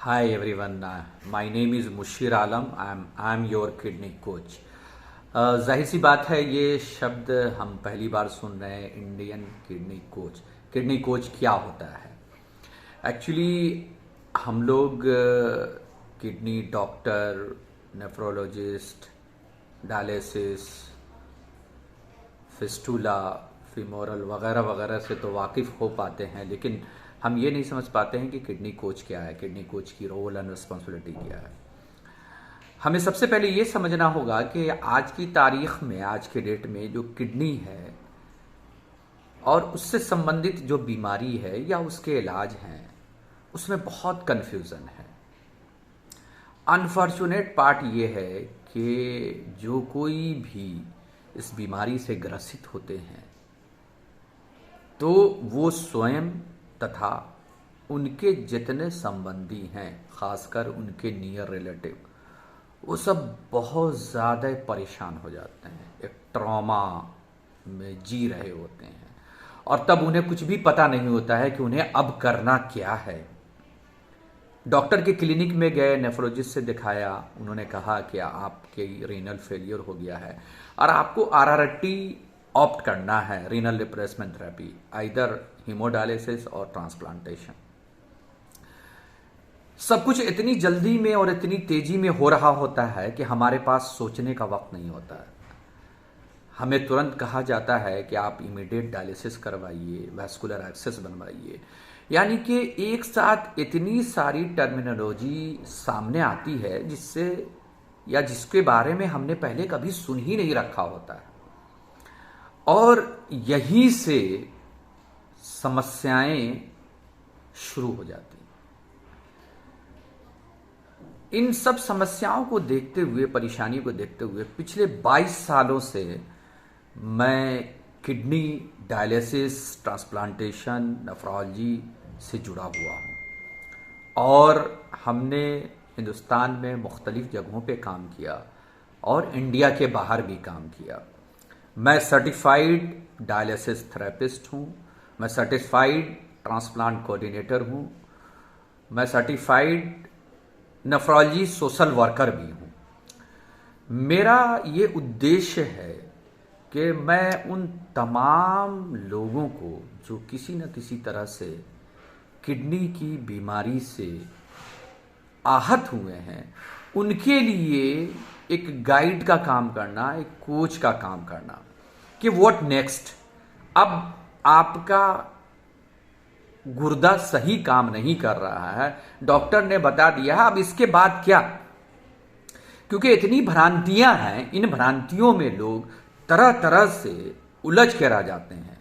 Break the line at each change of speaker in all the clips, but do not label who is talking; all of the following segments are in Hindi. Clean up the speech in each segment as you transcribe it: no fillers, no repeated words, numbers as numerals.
Hi everyone, my name is Mushir Alam. I'm your kidney coach. जाहिर सी बात है ये शब्द हम पहली बार सुन रहे हैं, Indian kidney coach. Kidney coach क्या होता है? एक्चुअली हम लोग kidney doctor, nephrologist, dialysis, fistula, femoral वगैरह वगैरह से तो वाकिफ़ हो पाते हैं, लेकिन हम ये नहीं समझ पाते हैं कि किडनी कोच क्या है, किडनी कोच की रोल एंड रिस्पॉन्सिबिलिटी क्या है। हमें सबसे पहले ये समझना होगा कि आज की तारीख में, आज के डेट में जो किडनी है और उससे संबंधित जो बीमारी है या उसके इलाज हैं, उसमें बहुत कन्फ्यूज़न है। अनफॉर्चुनेट पार्ट ये है कि जो कोई भी इस बीमारी से ग्रसित होते हैं तो वो स्वयं तथा उनके जितने संबंधी हैं, खासकर उनके नियर रिलेटिव, वो सब बहुत ज़्यादा परेशान हो जाते हैं, एक ट्रॉमा में जी रहे होते हैं और तब उन्हें कुछ भी पता नहीं होता है कि उन्हें अब करना क्या है। डॉक्टर के क्लिनिक में गए, नेफ्रोलॉजिस्ट से दिखाया, उन्होंने कहा कि आपके रीनल फेलियर हो गया है और आपको आरआरटी ऑप्ट करना है, renal replacement therapy, either haemodialysis और ट्रांसप्लांटेशन। सब कुछ इतनी जल्दी में और इतनी तेजी में हो रहा होता है कि हमारे पास सोचने का वक्त नहीं होता है। हमें तुरंत कहा जाता है कि आप इमीडिएट डायलिसिस करवाइए, वैस्कुलर एक्सेस बनवाइए, यानी कि एक साथ इतनी सारी टर्मिनोलॉजी सामने आती है जिससे या जिसके बारे में हमने पहले कभी सुन ही नहीं रखा होता है, और यहीं से समस्याएं शुरू हो जाती हैं। इन सब समस्याओं को देखते हुए, परेशानी को देखते हुए पिछले 22 सालों से मैं किडनी डायलिसिस, ट्रांसप्लांटेशन, नेफ्रोलॉजी से जुड़ा हुआ हूँ और हमने हिंदुस्तान में मुख्तलिफ जगहों पे काम किया और इंडिया के बाहर भी काम किया। मैं सर्टिफाइड डायलिसिस थेरेपिस्ट हूँ, मैं सर्टिफाइड ट्रांसप्लांट कोऑर्डिनेटर हूँ, मैं सर्टिफाइड नेफ्रोलॉजी सोशल वर्कर भी हूँ। मेरा ये उद्देश्य है कि मैं उन तमाम लोगों को जो किसी न किसी तरह से किडनी की बीमारी से आहत हुए हैं, उनके लिए एक गाइड का काम करना, एक कोच का काम करना कि व्हाट नेक्स्ट। अब आपका गुर्दा सही काम नहीं कर रहा है, डॉक्टर ने बता दिया, अब इसके बाद क्या? क्योंकि इतनी भ्रांतियां हैं, इन भ्रांतियों में लोग तरह तरह से उलझ के रह जाते हैं।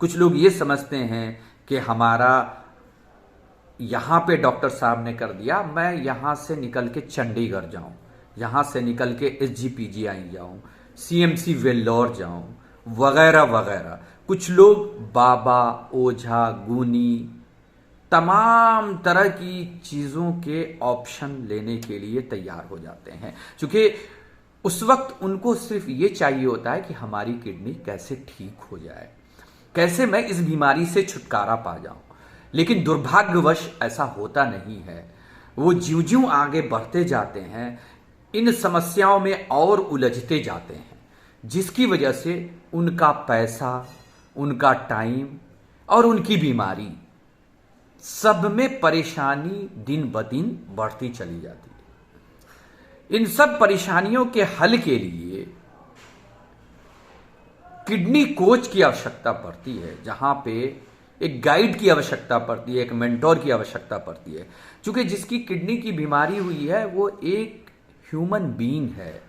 कुछ लोग ये समझते हैं कि हमारा यहां पे डॉक्टर साहब ने कर दिया, मैं यहां से निकल के चंडीगढ़ जाऊं, यहां से निकल के SGPGI जाऊं, CMC वेल्लोर जाऊं, वगैरह वगैरह। कुछ लोग बाबा, ओझा, गुनी, तमाम तरह की चीजों के ऑप्शन लेने के लिए तैयार हो जाते हैं, क्योंकि उस वक्त उनको सिर्फ ये चाहिए होता है कि हमारी किडनी कैसे ठीक हो जाए, कैसे मैं इस बीमारी से छुटकारा पा जाऊं। लेकिन दुर्भाग्यवश ऐसा होता नहीं है। वो ज्यों ज्यों आगे बढ़ते जाते हैं, इन समस्याओं में और उलझते जाते हैं, जिसकी वजह से उनका पैसा, उनका टाइम और उनकी बीमारी, सब में परेशानी दिन ब दिन बढ़ती चली जाती है। इन सब परेशानियों के हल के लिए किडनी कोच की आवश्यकता पड़ती है, जहां पे एक गाइड की आवश्यकता पड़ती है, एक मेंटोर की आवश्यकता पड़ती है। क्योंकि जिसकी किडनी की बीमारी हुई है वो एक ह्यूमन बीइंग है,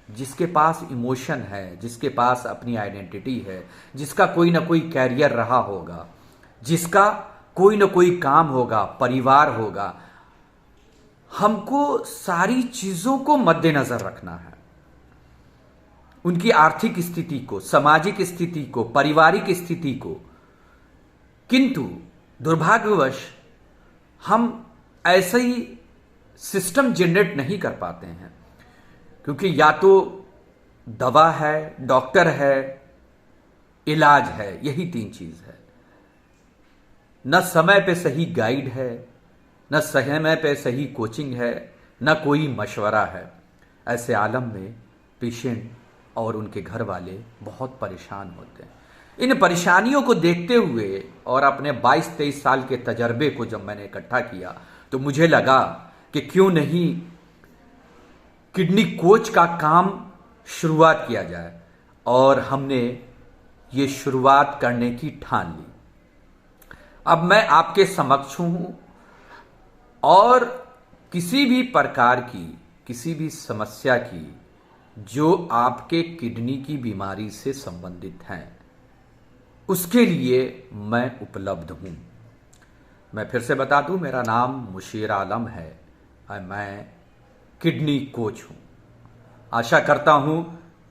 जिसके पास इमोशन है, जिसके पास अपनी आइडेंटिटी है, जिसका कोई ना कोई कैरियर रहा होगा, जिसका कोई ना कोई काम होगा, परिवार होगा। हमको सारी चीजों को मद्देनजर रखना है, उनकी आर्थिक स्थिति को, सामाजिक स्थिति को, पारिवारिक स्थिति को। किंतु दुर्भाग्यवश हम ऐसा ही सिस्टम जनरेट नहीं कर पाते हैं, क्योंकि या तो दवा है, डॉक्टर है, इलाज है, यही तीन चीज है। न समय पे सही गाइड है, न समय पे सही कोचिंग है, न कोई मशवरा है। ऐसे आलम में पेशेंट और उनके घर वाले बहुत परेशान होते हैं। इन परेशानियों को देखते हुए और अपने 22-23 साल के तजर्बे को जब मैंने इकट्ठा किया तो मुझे लगा कि क्यों नहीं किडनी कोच का काम शुरुआत किया जाए, और हमने ये शुरुआत करने की ठान ली। अब मैं आपके समक्ष हूं और किसी भी प्रकार की, किसी भी समस्या की जो आपके किडनी की बीमारी से संबंधित हैं, उसके लिए मैं उपलब्ध हूं। मैं फिर से बता दूं, मेरा नाम मुशीर आलम है और मैं किडनी कोच हूं। आशा करता हूं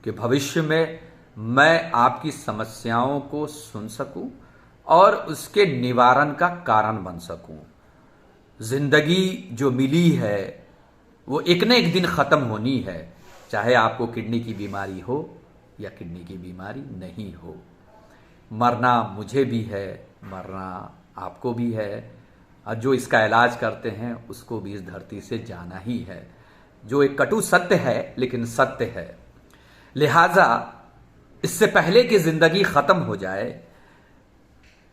कि भविष्य में मैं आपकी समस्याओं को सुन सकूं और उसके निवारण का कारण बन सकूं। जिंदगी जो मिली है वो एक न एक दिन खत्म होनी है, चाहे आपको किडनी की बीमारी हो या किडनी की बीमारी नहीं हो। मरना मुझे भी है, मरना आपको भी है, और जो इसका इलाज करते हैं उसको भी इस धरती से जाना ही है, जो एक कटु सत्य है लेकिन सत्य है। लिहाजा इससे पहले कि जिंदगी खत्म हो जाए,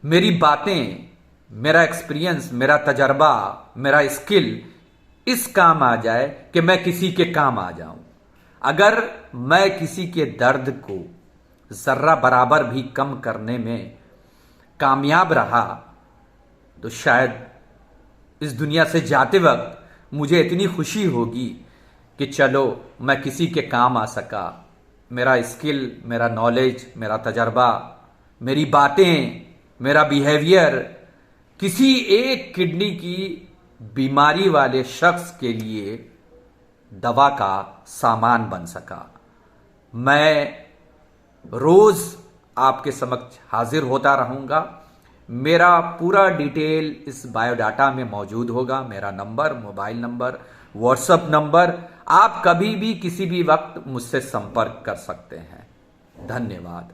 मेरी बातें, मेरा एक्सपीरियंस, मेरा तजर्बा, मेरा स्किल इस काम आ जाए कि मैं किसी के काम आ जाऊं। अगर मैं किसी के दर्द को जर्रा बराबर भी कम करने में कामयाब रहा तो शायद इस दुनिया से जाते वक्त मुझे इतनी खुशी होगी कि चलो मैं किसी के काम आ सका। मेरा स्किल, मेरा नॉलेज, मेरा तजर्बा, मेरी बातें, मेरा बिहेवियर किसी एक किडनी की बीमारी वाले शख्स के लिए दवा का सामान बन सका। मैं रोज आपके समक्ष हाजिर होता रहूंगा। मेरा पूरा डिटेल इस बायोडाटा में मौजूद होगा। मेरा number, mobile number, WhatsApp number, आप कभी भी किसी भी वक्त मुझसे संपर्क कर सकते हैं। धन्यवाद।